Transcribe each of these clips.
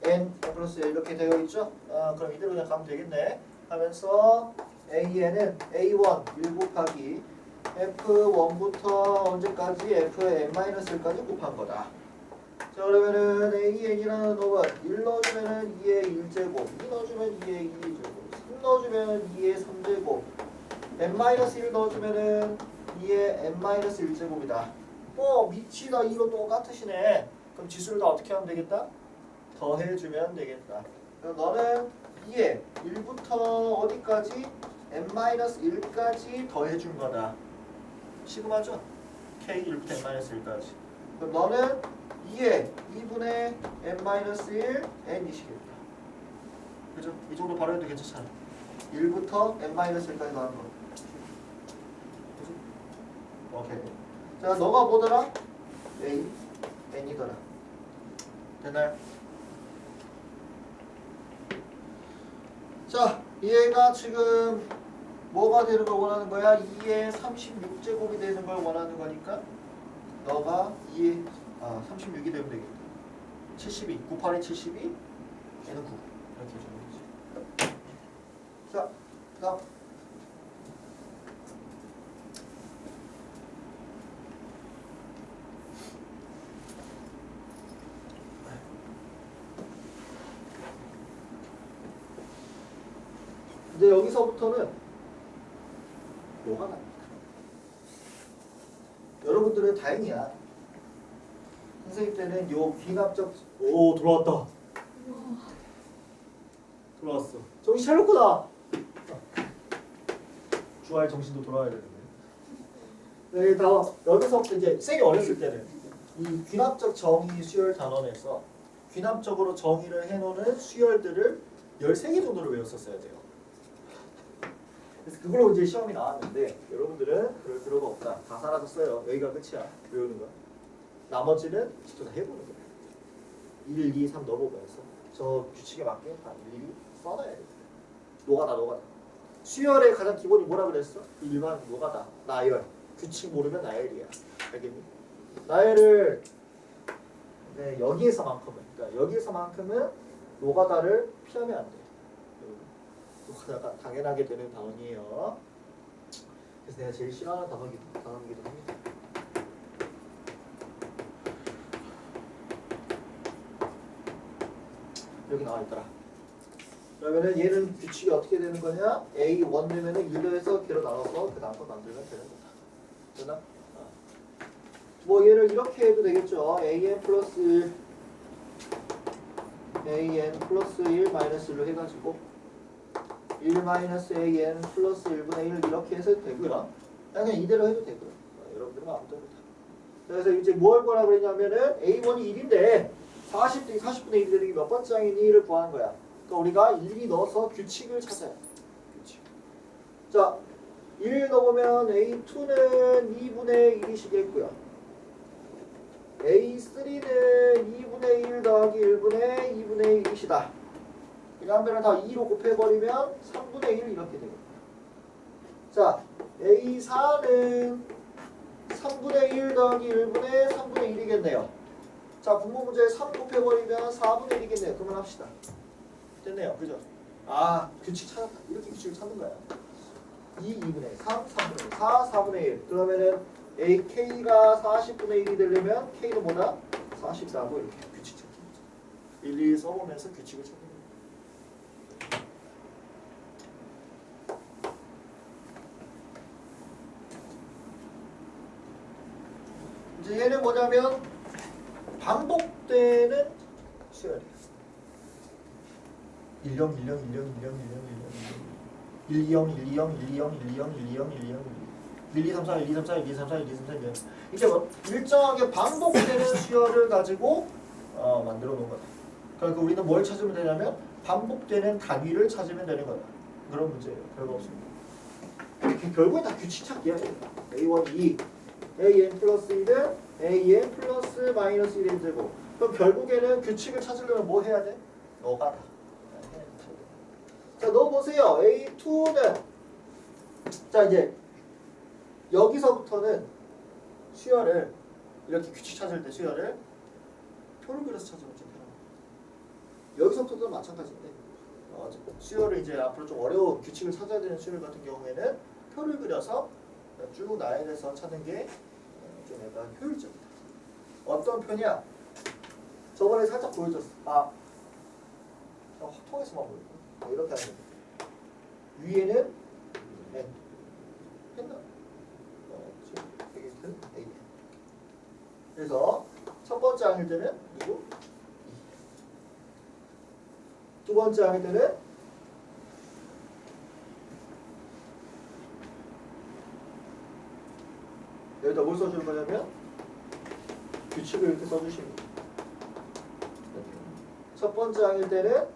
n 플러스 1 이렇게 되어 있죠? 그럼 이대로 그냥 가면 되겠네. 하면서 AN은 A1 1 곱하기 F1부터 언제까지 Fn-1까지 곱한 거다. 자 그러면은 AN이라는 놈은 1 넣어주면은 2의 1제곱, 2 넣어주면 2의 2제곱, 3 넣어주면 2의 3제곱, n-1 넣어주면은 2의 n-1제곱이다. 미치다 이거 똑같으시네. 그럼 지수를 다 어떻게 하면 되겠다? 더해주면 되겠다. 그럼 너는 2의 1부터 어디까지? n-1까지 더해준 거다. 시그마죠? k 1부터 n-1까지. 그럼 너는 2의 2분의 n-1 n이시겠다. 그죠? 이 정도 바로 해도 괜찮잖아. 1부터 n-1까지 더하는 거. 그죠? 오케이. 자, 너가 뭐더라? a n이더라. 됐나요? 자, 얘가 지금 뭐가 되는 걸 원하는 거야? 2의 36제곱이 되는 걸 원하는 거니까 너가 2의 36이 되면 되겠다. 72, 98에 72, 얘는 9 이렇게 해주면 되지. 자, 다음. 이제 여기서부터는 뭐가 납니까? 여러분들은 다행이야. 선생님 때는 요 귀납적 돌아왔다. 돌아왔어. 정신 차렸구나. 주할 정신도 돌아와야 되는데. 네, 다 여기서부터 이제 쌤이 어렸을 때는 이 귀납적 정의 수열 단원에서 귀납적으로 정의를 해놓는 수열들을 13개 정도를 외웠었어야 돼요. 그래서 그걸로 이제 시험이 나왔는데 여러분들은 그럴 필요가 없다. 다 사라졌어요. 여기가 끝이야. 외우는 거. 나머지는 직접 다 해보는 거예요. 1, 2, 3 넣어보면서 저 규칙에 맞게 다 일일이 써놔야 돼요. 노가다. 수열의 가장 기본이 뭐라 그랬어? 일반 노가다. 나열. 규칙 모르면 나열이야. 알겠니? 나열을 여기에서만큼은 그러니까 여기에서만큼은 노가다를 피하면 안 돼. 노가다가 당연하게 되는 단원이에요. 그래서 내가 제일 싫어하는 단원이기도 합니다. 여기 나와 있더라. 그러면은 얘는 규칙이 어떻게 되는 거냐? A1 되면은 1로해서 걔로 나눠서 그 다음 거 만들면 되는 거다. 되나? 뭐 얘를 이렇게 해도 되겠죠. AN 플러스 1 AN 플러스 1 마이너스 1로 해가지고 1 마이너스 AN 플러스 1분의 1 이렇게 해서 해도 되고요. 그냥 이대로 해도 되고요. 여러분들 마음대로 다. 그래서 이제 뭐 할 거라 그랬냐면은 A1이 1인데 40분의 1이 되는 게 몇 번째 항이니를 구하는 거야. 그러니까 우리가 일일이 넣어서 규칙을 찾아야 돼. 규칙. 자, 1 넣어보면 A2는 2분의 1이시겠고요. A3는 2분의 1 더하기 1분의 2분의 1이시다. 이거 한 배를 다 2로 곱해버리면 3분의 1 이렇게 되겠다. 자, A4는 3분의 1 더하기 1분의 3분의 1이겠네요. 자, 분모 문제에 3 곱해버리면 4분의 1이겠네요. 그만합시다. 됐네요. 그죠? 규칙 찾았다. 이렇게 규칙을 찾는 거야. 2분의 3, 3분의 1, 4, 4분의 1. 그러면은 AK가 40분의 1이 되려면 K는 뭐다? 44고 이렇게 규칙 찾는 거죠. 일일이 써보면서 규칙을 찾는 거예요. 이제 얘는 뭐냐면 반복되는 수열이에요. 1, 0, 1, 0, 1, 0, 1, 0, 1, 0, 1, 0, 1, 2, 0, 1, 2, 0, 1, 2, 0, 1, 2, 0, 1, 2, 0, 1, 2, 0, 1, 2, 3, 4, 1, 2, 3, 4, 1, 2, 3, 4, 1, 2, 3, 4, 1, 2, 3, 4, 1. 이게 뭐 일정하게 반복되는 수열을 가지고 만들어 놓은 거다. 그러니까 우리는 뭘 찾으면 되냐면 반복되는 단위를 찾으면 되는 거다. 그런 문제예요. 별거 없습니다. 결국엔 다 규칙 찾기야. A1, 2, AN 플러스 1은 AN 플러스 마이너스 1인 제곱. 그럼 결국에는 규칙을 찾으려면 뭐 해야 돼? 노가다. 자, 넣어보세요. A2는 자 이제 여기서부터는 수열을 이렇게 규칙 찾을 때 수열을 표를 그려서 찾으면 좀 여기서부터도 마찬가지인데 수열을 이제 앞으로 좀 어려운 규칙을 찾아야 되는 수열 같은 경우에는 표를 그려서 쭉 나열해서 찾는 게 좀 약간 효율적이다. 어떤 표냐? 저번에 살짝 보여줬어. 통해서만 보여줘. 이렇게 하는 거. 위에는 N. 했나? 지금 여기는 A. 그래서 첫 번째 항일 때는 누구? 2. 두 번째 항일 때는 여기다 뭘 써주는 거냐면 규칙을 이렇게 써주시면 돼요. 첫 번째 항일 때는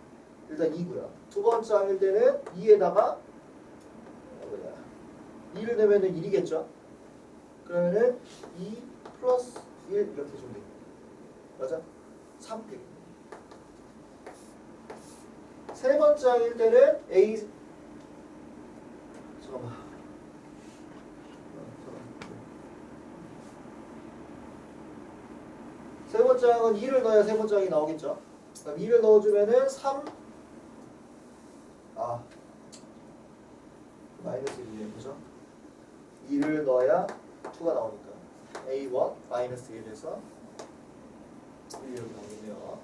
일단 2고요. 두 번째 항일 때는 2에다가 2를 내면은 1이겠죠? 그러면은 2 플러스 1 이렇게 주면 돼요. 맞아? 3 되겠네. 세 번째 항일 때는 A 잠깐만. 세 번째 항은 2를 넣어야 세 번째 항이 나오겠죠? 그럼 2를 넣어주면은 3 마이너스 1이에요. 그죠? 2를 넣어야 2가 나오니까 A1 마이너스 1에서 1 이렇게 나오겠네요.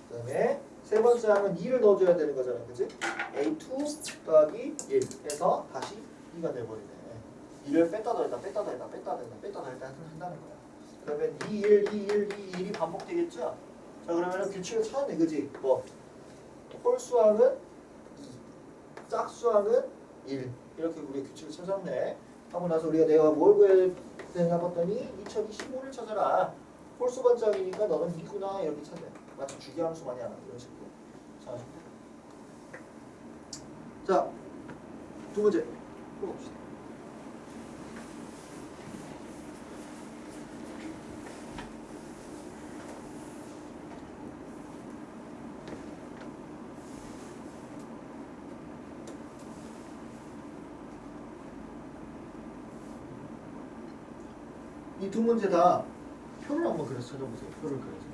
그 다음에 세 번째 항은 2를 넣어줘야 되는 거잖아. 그치? A2 더하기 1 해서 다시 2가 돼버리네. 2를 뺐다 더했다 뺐다 더했다 뺐다 더했다 뺐다 더했다 한다는 거야. 그러면 2, 1, 2, 1, 2, 1이 반복되겠죠? 자 그러면은 규칙을 찾네. 그지? 홀수항은 2, 짝수항은 1 이렇게 우리가 규칙을 찾았네. 하고 나서 우리가 내가 뭘 구해야 되나 봤더니 2025를 찾아라. 홀수 번짝이니까 너는 2구나 이렇게 찾네. 마치 주기함수 마냥 이런 식으로 찾아줍니다. 자, 두 번째 풀어봅시다. 이 두 문제 다 표를 한번 그려서 찾아보세요. 표를 그려서.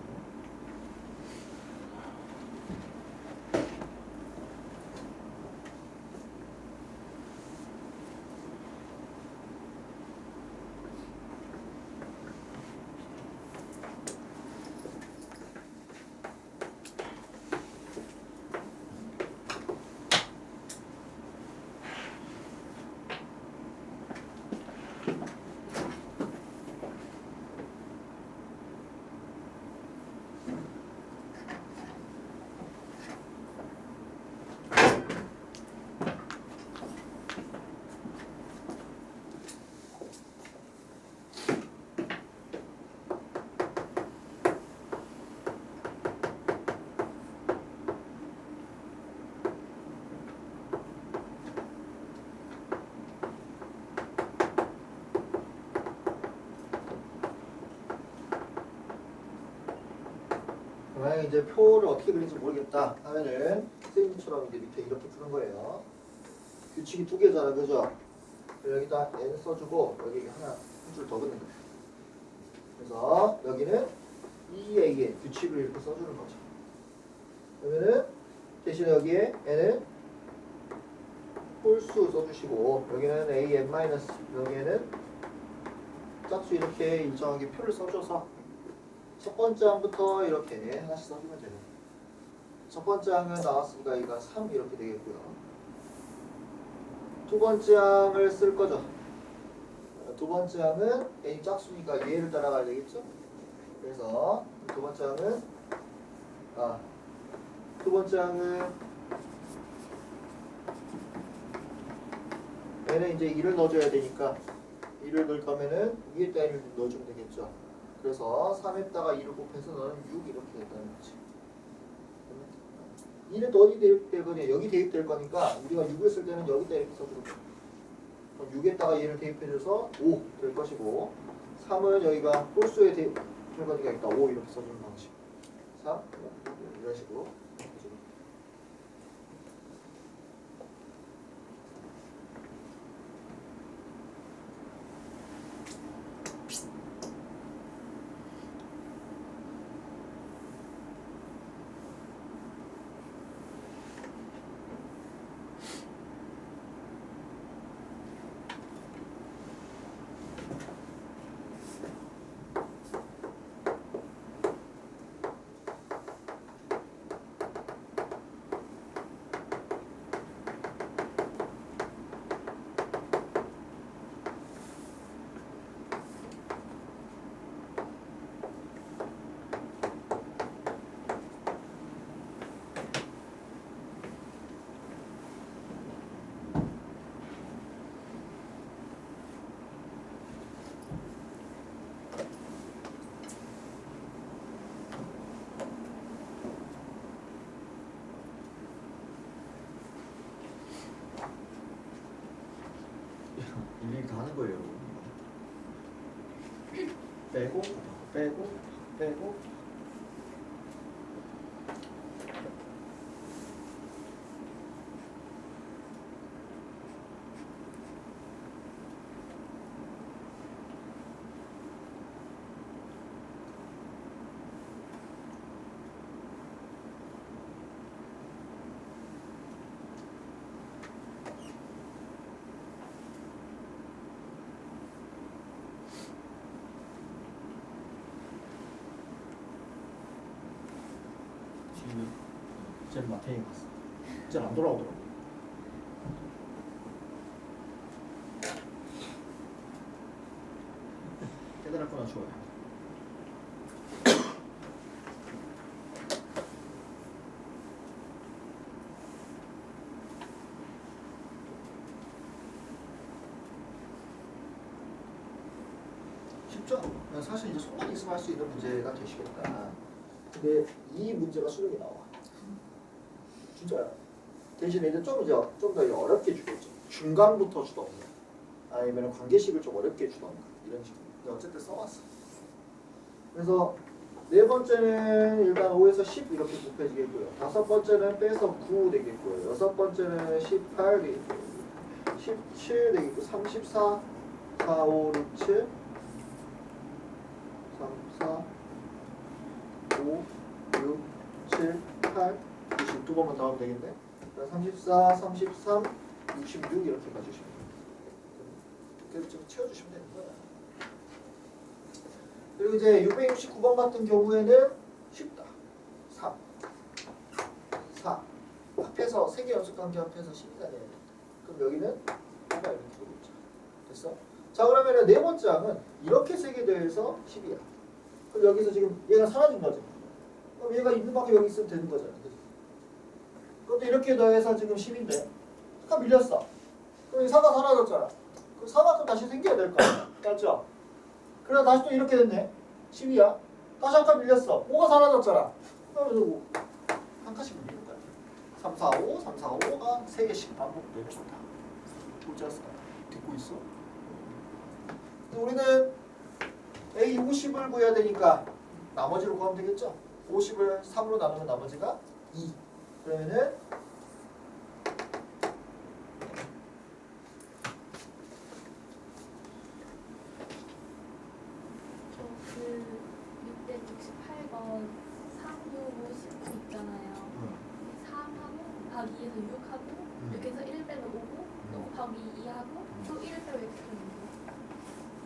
만약에 이제 표를 어떻게 그리는지 모르겠다 하면은 선생님처럼 이제 밑에 이렇게 푸는 거예요. 규칙이 두 개잖아, 그죠? 여기다 n 써주고 여기 하나 한 줄 더 긋는 거예요. 그래서 여기는 EA의 규칙을 이렇게 써주는 거죠. 그러면은 대신에 여기에 n은 홀수 써주시고 여기는 an 마이너스 여기에는 짝수 이렇게 일정하게 표를 써줘서 첫 번째 항부터 이렇게 하나씩 써주면 돼요. 첫 번째 항은 나왔으니까 여기가 3 이렇게 되겠고요. 두 번째 항을 쓸 거죠. 두 번째 항은 n이 짝수니까 얘를 따라가야 되겠죠. 그래서 두 번째 항은 n은 이제 1을 넣어줘야 되니까 1을 넣을 거면은 위에다 1을 넣어주면 되겠죠. 그래서 3에다가 2를 곱해서 너는 6 이렇게 됐다는 거지. 2는 또 어디 대입될 거냐? 여기 대입될 거니까 우리가 6을 쓸 때는 여기다 이렇게 써주는 거야. 6에다가 얘를 대입해줘서 5 될 것이고 3은 여기가 홀수에 대입될 거니까 여기다 5 이렇게 써주는 방식. 4 이런 식으로. 하는 거예요. 빼고 빼고 빼고 쟤는 마태인 갔어. 쟤는 안 돌아오더라고. 깨달았구나 좋아요. 쉽죠? 사실 이제 손만 있으면 할 수 있는 문제가 되시겠다. 근데 이 문제가 수능이 나와. 진짜요. 대신에 이제 좀 더 어렵게 주겠죠. 중간부터 주던가 아니면 관계식을 좀 어렵게 주던가 이런 식으로. 근데 어쨌든 써왔어. 그래서 네 번째는 일단 5에서 10 이렇게 곱해지겠고요. 다섯 번째는 빼서 9 되겠고요. 여섯 번째는 18 되겠고요. 17 되겠고 34 4, 5, 6, 7 3, 4 5, 6, 7, 8 90 두 번만 더 하면 되겠네. 34, 33, 66 이렇게 가주시면 돼요. 이렇게 좀 채워주시면 되는 거야. 그리고 이제 669번 같은 경우에는 쉽다. 3, 4 합해서 3개 연속관계 합해서 10이가 돼야 돼. 그럼 여기는 하나 이렇게 보겠죠. 됐어? 자 그러면은 네 번째 항은 이렇게 3개 더해서 10이야. 그럼 여기서 지금 얘가 사라진 거지. 그럼 얘가 있는 만큼 여기 있으면 되는 거잖아. 그치? 그것도 이렇게 더해서 지금 10인데 잠깐 밀렸어. 그럼 이 4가 사라졌잖아. 그럼 4만큼 다시 생겨야 될 거 아니야. 맞죠? 그러다 다시 또 이렇게 됐네. 10이야. 다시 한 칸 밀렸어. 5가 사라졌잖아. 그래서 한 칸씩 밀리는 거야. 3, 4, 5, 3, 4, 5가 3개씩 반복되는 거다. 보자스 듣고 있어? 우리는 A 50을 구해야 되니까 나머지로 구하면 되겠죠? 50을 3으로 나누면 나머지가 2. 그러면은 저 그 668번 3, 6, 5, 19 있잖아요. 3하고 곱하기 2에서 6하고 여기서 1 빼면 5고 또 곱하기 2하고 또 1 빼면 이렇게 하는 거예요.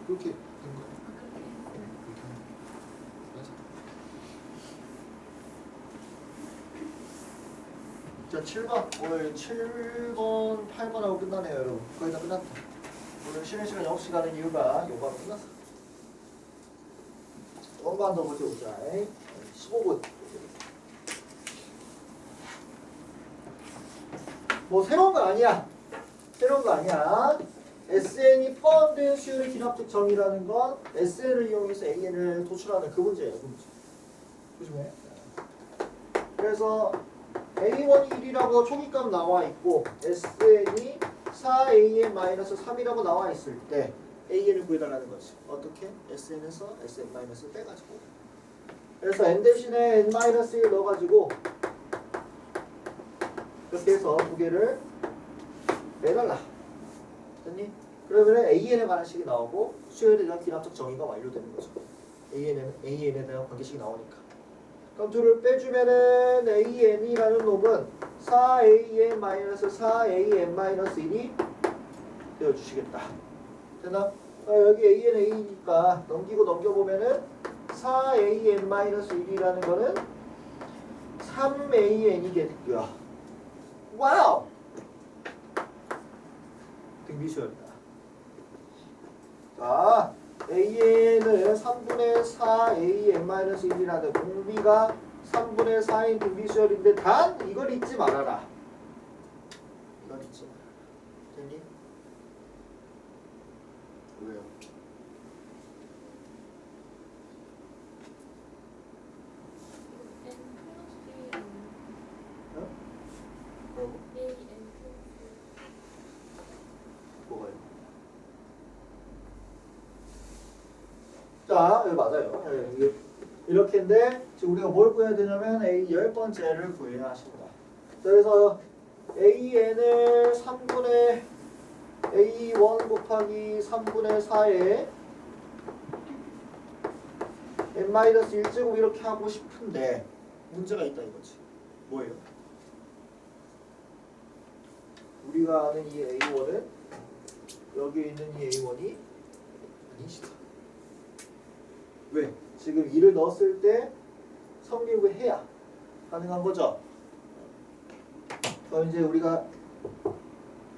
그렇게 된 거야. 그렇게 했어요. 자 7번 오늘 7번 8번하고 끝나네요 여러분. 거의 다 끝났다. 오늘 쉬는 시간 9시 가는 이유가 요거로 끝났어. 원반 더 버텨보자. 15분. 뭐 새로운 거 아니야. 새로운 거 아니야. SN이 포함된 수열의 기납적 정의라는 건 SN을 이용해서 AN을 도출하는 그 문제예요. 그 문제. 조심해. 그래서 A1이 1이라고 초기값 나와 있고 SN이 4AN-3이라고 나와 있을 때 AN을 구해달라는 거지. 어떻게? SN에서 SN-을 빼가지고. 그래서 N 대신에 N-1을 넣어가지고 이렇게 해서 두 개를 빼달라. 됐니? 그러면 AN에 관한 식이 나오고 수열에 대한 기납적 정의가 완료되는 거죠. AN에 대한 관계식이 나오니까. 그럼 둘을 빼주면은 AN이라는 놈은 4AN-4AN-1이 되어주시겠다. 되나? 여기 AN이니까 넘기고 넘겨보면은 4AN-1이라는 거는 3AN이겠고요. 와우! 등비수열이다. 자, AN은 3분의 4AN-1이라는 공비가 3분의 4인 등비수열인데 단 이걸 잊지 말아라. 이걸 잊지 말아라. 됐니? 왜요? N 플러스 1이라고. 어? 뭐라고? A, N 플러스 뭐가요? 쉽다. 네, 맞아요. 네, 이렇게인데 지금 우리가 뭘 구해야 되냐면 A 10번째를 구해야 하십니다. 그래서 AN을 3분의 A1 곱하기 3분의 4에 n-1제곱 이렇게 하고 싶은데 문제가 있다 이거지. 뭐예요? 우리가 아는 이 A1은 여기 있는 이 A1이 아니시다. 왜? 지금 2를 넣었을 때 성립을 해야 가능한 거죠. 그럼 이제 우리가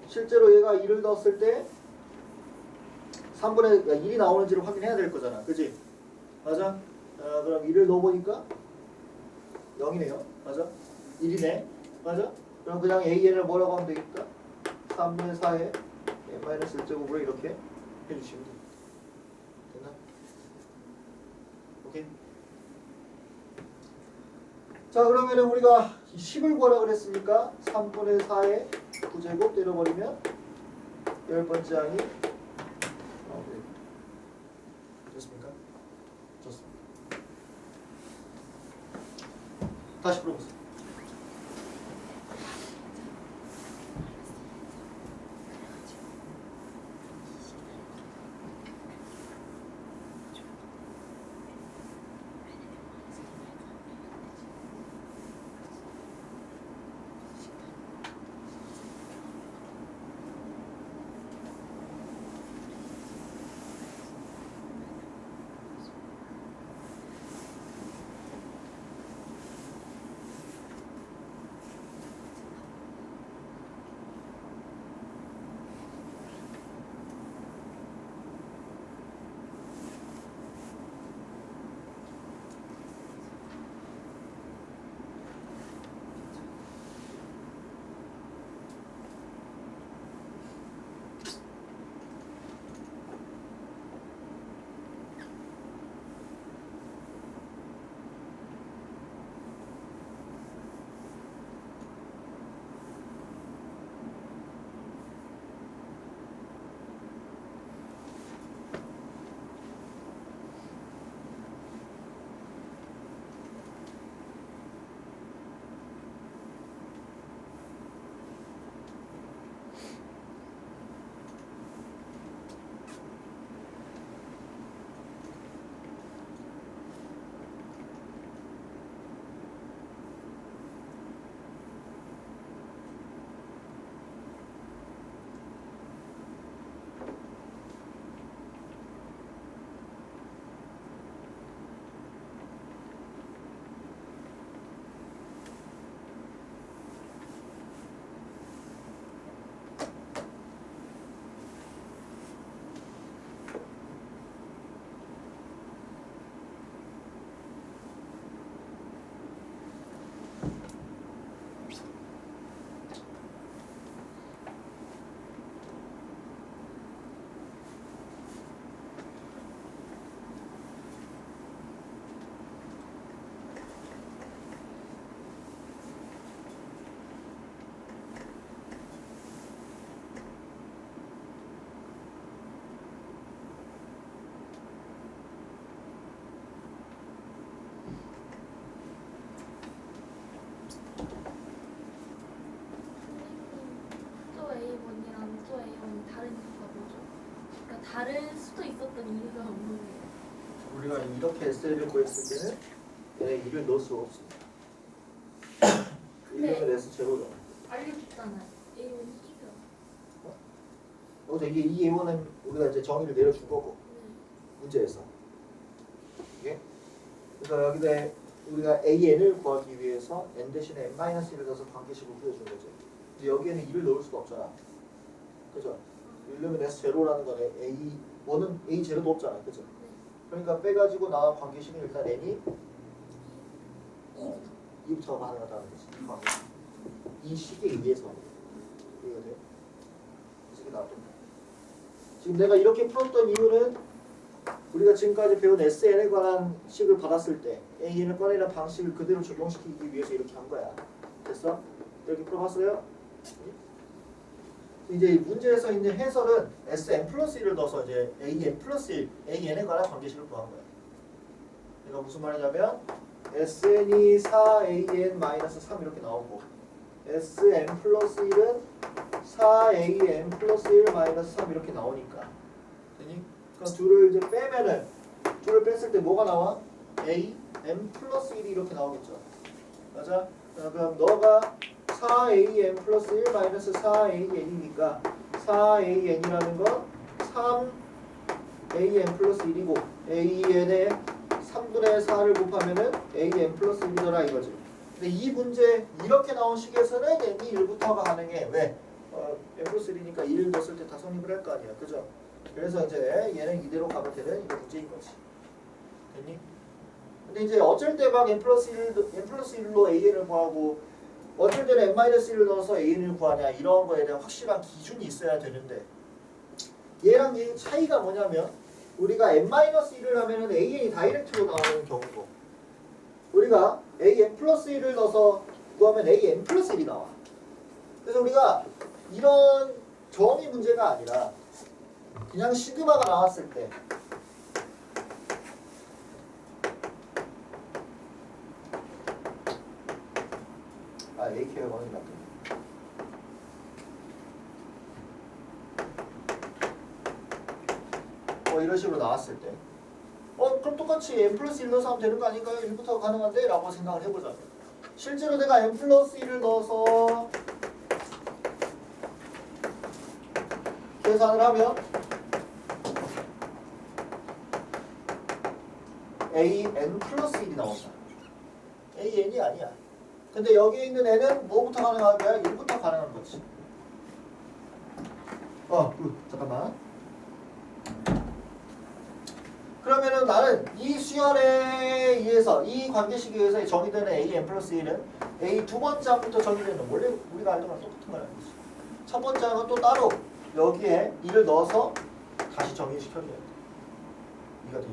실제로 얘가 2를 넣었을 때 3분의 1이 나오는지를 확인해야 될 거잖아. 그지? 맞아? 그럼 1을 넣어보니까 0이네요. 맞아? 1이네. 맞아? 그럼 그냥 AN을 뭐라고 하면 되겠다? 3분의 4에 n-1제곱으로 이렇게 해주시면 됩니다. 됐나? 오케이? 자, 그러면은 우리가 10을 구하라 그랬으니까 3분의 4에 9제곱 때려버리면 10번째 항이 됐습니까? 좋습니다. 다시 풀어보세요. 다른 이유가 뭐죠? 그러니까 다를 수도 있었던 이유가 뭐예요? 우리가 이렇게 SL을 구했을 때는 얘네 2를 넣을 수가 없습니다. 네. 이러면 S 제로잖아. 알려줬잖아요. A1 2죠. 여기서 이게 이 A1은 우리가 이제 정의를 내려준 거고 네. 문제에서. 이게 그래서 여기다 우리가 AN을 구하기 위해서 n 대신에 n-1을 넣어서 관계식을 구해준 거죠. 근데 여기에는 2를 넣을 수가 없잖아. 그죠? 이러면 S 제로라는 거네. A1은 A 제로도 없잖아. 그죠? 네. 그러니까 빼가지고 나와 관계식은 일단 n이 2부터 가능하다는 거지. 이 식에 의해서 이해가 돼요? 이 식이 나왔던 거야. 지금 내가 이렇게 풀었던 이유는 우리가 지금까지 배운 SN에 관한 식을 받았을 때 AN을 꺼내는 방식을 그대로 적용시키기 위해서 이렇게 한 거야. 됐어? 이렇게 풀어봤어요? 이제 이 문제에서 있는 해설은 SN 플러스 1을 넣어서 이제 AN 플러스 1, AN에 관한 관계식을 구한 거야. 이거 무슨 말이냐면 SN이 4AN-3 이렇게 나오고 SN 플러스 1은 4AN 플러스 1 마이너스 3 이렇게 나오니까 되니? 그럼 둘을 이제 빼면은 둘을 뺐을 때 뭐가 나와? AN 플러스 1이 이렇게 나오겠죠. 맞아? 그럼 너가 4AN 플러스 1 마이너스 4AN이니까 4AN이라는 건 3AN 플러스 1이고 AN에 3분의 4를 곱하면은 AN 플러스 1이더라 이거지. 근데 이 문제 이렇게 나온 식에서는 n이 1부터가 가능해. 왜? n 플러스 1이니까 1 넣었을 때 다 성립을 할 거 아니야. 그죠? 그래서 이제 얘는 이대로 가면 되는 이거 문제인 거지. 됐니? 근데 이제 어쩔 때 막 n 플러스 1로 an을 구하고 어쩔 때는 n-1을 넣어서 an을 구하냐 이런 거에 대한 확실한 기준이 있어야 되는데 얘랑 얘 차이가 뭐냐면 우리가 n-1을 하면은 an이 다이렉트로 나오는 경우고 우리가 an 플러스 1을 넣어서 구하면 an 플러스 1이 나와. 그래서 우리가 이런 정의 문제가 아니라 그냥 시그마가 나왔을 때 AK가 거는 낫겠네. 이런 식으로 나왔을 때 그럼 똑같이 n 플러스 1 넣어서 하면 되는 거 아닌가요? 1부터 가능한데? 라고 생각을 해보자. 실제로 내가 n 플러스 1을 넣어서 계산을 하면 an 플러스 1이 나온다. an이 아니야. 근데 여기 있는 n은 뭐부터 가능한 거야? 1부터 가능한 거지. 잠깐만. 그러면은 나는 이 수열에 의해서 이 관계식에 의해서 정의되는 a n 플러스 1은 a 두 번째 항부터 정의되는 원래 우리가 알던 거랑 똑같은 거라는 거지. 첫 번째 항은 또 따로 여기에 2를 넣어서 다시 정의시켜줘야 돼. 이가 돼.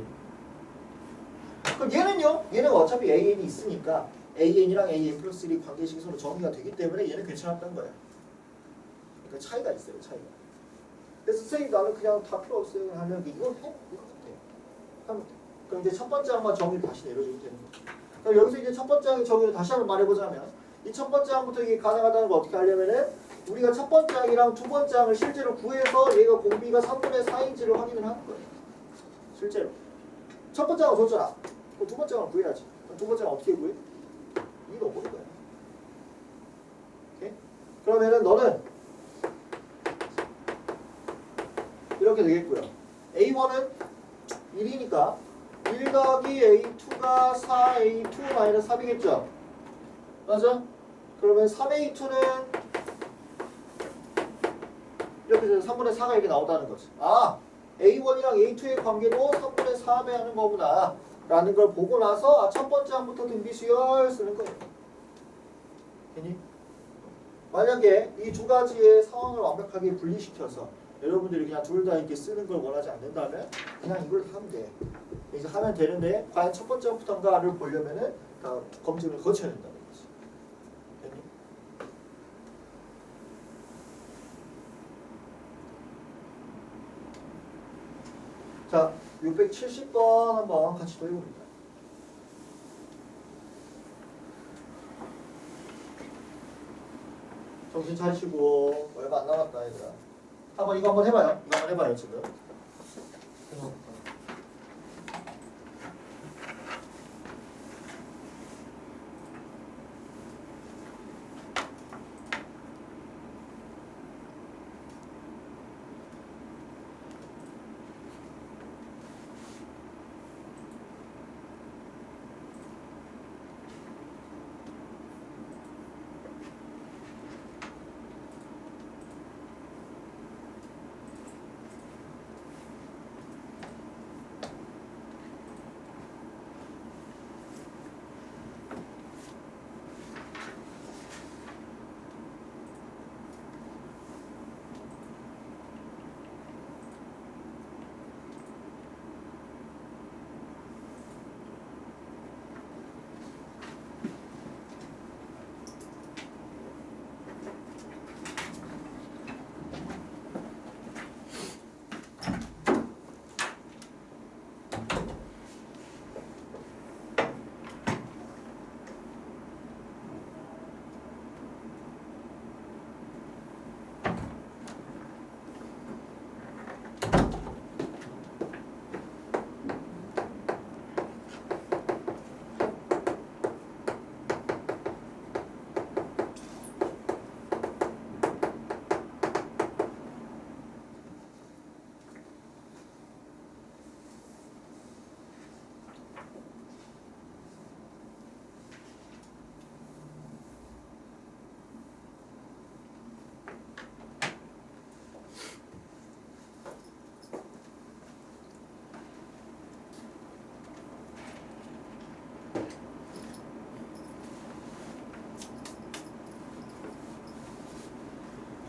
그럼 얘는요? 얘는 어차피 an이 있으니까 an이랑 an 플러스 1이 관계식이 서로 정의가 되기 때문에 얘는 괜찮았던 거야. 그러니까 차이가 있어요. 차이가. 그래서 선생님 나는 그냥 다 필요 없어요 하면 이거 해? 이거 돼. 하면 돼. 그럼 이제 첫 번째 항만 정의를 다시 내려주면 되는 거야. 그럼 여기서 이제 첫 번째 항의 정의를 다시 한번 말해보자면 이 첫 번째 항부터 이게 가능하다는 걸 어떻게 하려면은 우리가 첫 번째 항이랑 두 번째 항을 실제로 구해서 얘가 공비가 3분의 4인지를 확인을 하는 거예요. 실제로. 첫 번째 항은 줬잖아. 그럼 두 번째 항을 구해야지. 그럼 두 번째 항 어떻게 구해? 2 넣어보는 거야. 오케이? 그러면은 너는 이렇게 되겠고요. A1은 1이니까 1 더하기 A2가 4A2-3이겠죠? 맞아? 그러면 3A2는 이렇게 돼서 3분의 4가 이렇게 나온다는 거지. A1이랑 A2의 관계도 3분의 4배 하는 거구나 라는 걸 보고 나서 첫 번째 항부터 등비수열 쓰는 거예요. 됐니? 만약에 이 두 가지의 상황을 완벽하게 분리시켜서 여러분들이 그냥 둘 다 이렇게 쓰는 걸 원하지 않는다면 그냥 이걸 하면 돼. 이제 하면 되는데 과연 첫 번째 항부터인가를 보려면은 다 검증을 거쳐야 된다는 거지. 됐니? 자, 670번 한번 같이 또 해봅니다. 정신 차리시고 얼마 안 남았다 얘들아. 이거 한번 해봐요. 이거 한번 해봐요 지금.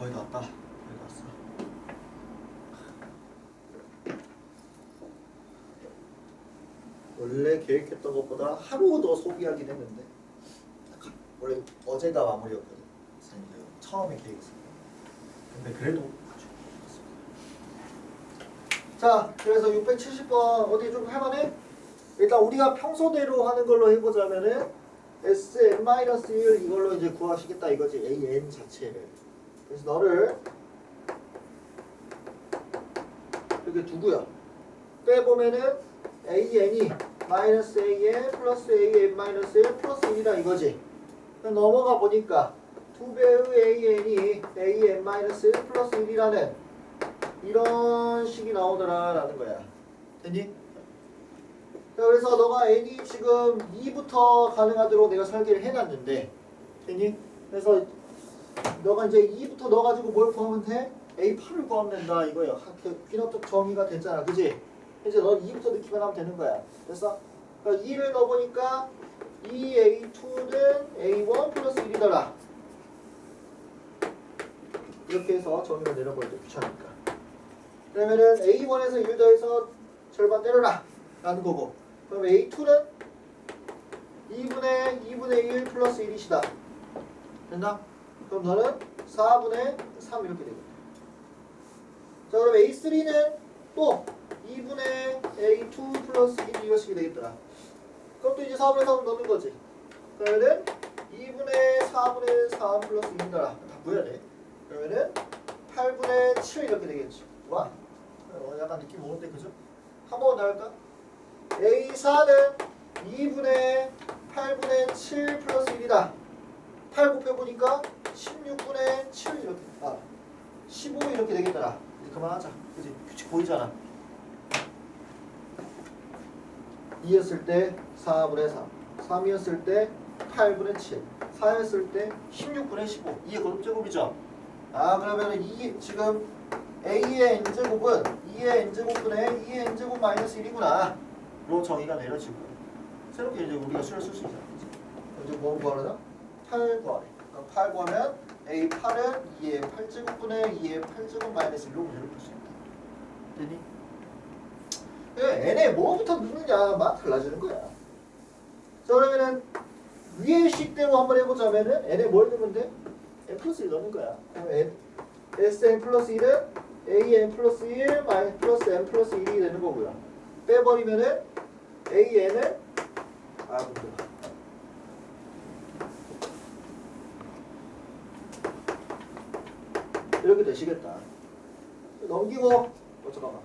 거의 다 왔다. 거의 다 왔어. 원래 계획했던 것보다 하루 더 소비하긴 했는데 원래 어제가 마무리였거든. 처음에 계획했습니다. 근데 그래도 아주 좋았습니다. 자, 그래서 670번 어디 좀 할만해? 일단 우리가 평소대로 하는 걸로 해보자면은 Sn-1 이걸로 이제 구하시겠다 이거지. AN 자체를. 그래서 너를 이렇게 두고요. 빼보면은 AN이 마이너스 AN 플러스 AN 마이너스 1 플러스 1이다 이거지. 넘어가 보니까 2배의 AN이 AN 마이너스 1 플러스 1이라는 이런 식이 나오더라 라는 거야. 됐니? 자, 그래서 너가 n이 지금 2부터 가능하도록 내가 설계를 해놨는데 됐니? 그래서 너가 이제 2부터 넣어가지고 뭘 구하면 돼? A8을 구하면 된다 이거야. 귀납적 정의가 됐잖아. 그지? 이제 넌 2부터 넣기만 하면 되는 거야. 됐어? 그러니까 2를 넣어보니까 2A2는 A1 플러스 1이더라. 이렇게 해서 정의를 내려버려도 귀찮으니까. 그러면은 A1에서 1 더해서 절반 때려라 라는 거고, 그럼 A2는 2분의 1 플러스 1이시다. 됐나? 그럼 너는 4분의 3 이렇게 되겠다. 자, 그럼 A3는 또 2분의 A2 플러스 1 이것이 되겠더라. 그럼 또 이제 4분의 3을 넣는 거지. 그러면은 2분의 4분의 3 플러스 1이더라. 다 구해야 돼. 그러면은 8분의 7 이렇게 되겠지. 와, 약간 느낌 오는데 그죠? 한 번 더 할까? A4는 2분의 8분의 7 플러스 1이다. 8 곱해보니까 16분의 7 이렇게, 15 이렇게 되겠더라. 이제 그만하자. 그치? 규칙 보이잖아. 2였을 때 4분의 3, 3이었을 때 8분의 7, 4였을 때 16분의 15. 이게 거듭제곱이죠? 그러면은 이 지금 A의 n제곱은 2의 n제곱분의 2의 n제곱 마이너스 1이구나 로 정의가 내려질 거야. 새롭게 이제 우리가 수를 쓸 수 있잖아. 이제 뭐 구하려나? 8 구하래. 그럼 8 구하면 A8은 2의 8제곱분의 2의 8제곱 마이너스 1로 문제를 풀 수 있다. 되니? n에 뭐부터 넣느냐만 달라지는 거야. 자, 그러면은 위의 식대로 한번 해보자면은 n에 뭘 넣으면 돼? n 플러스 1 넣는 거야. 그럼 Sn 플러스 1은 AN 플러스 1 플러스 n 플러스 1이 되는 거고요. 빼버리면은 AN을 이렇게 되시겠다. 넘기고 잠깐만.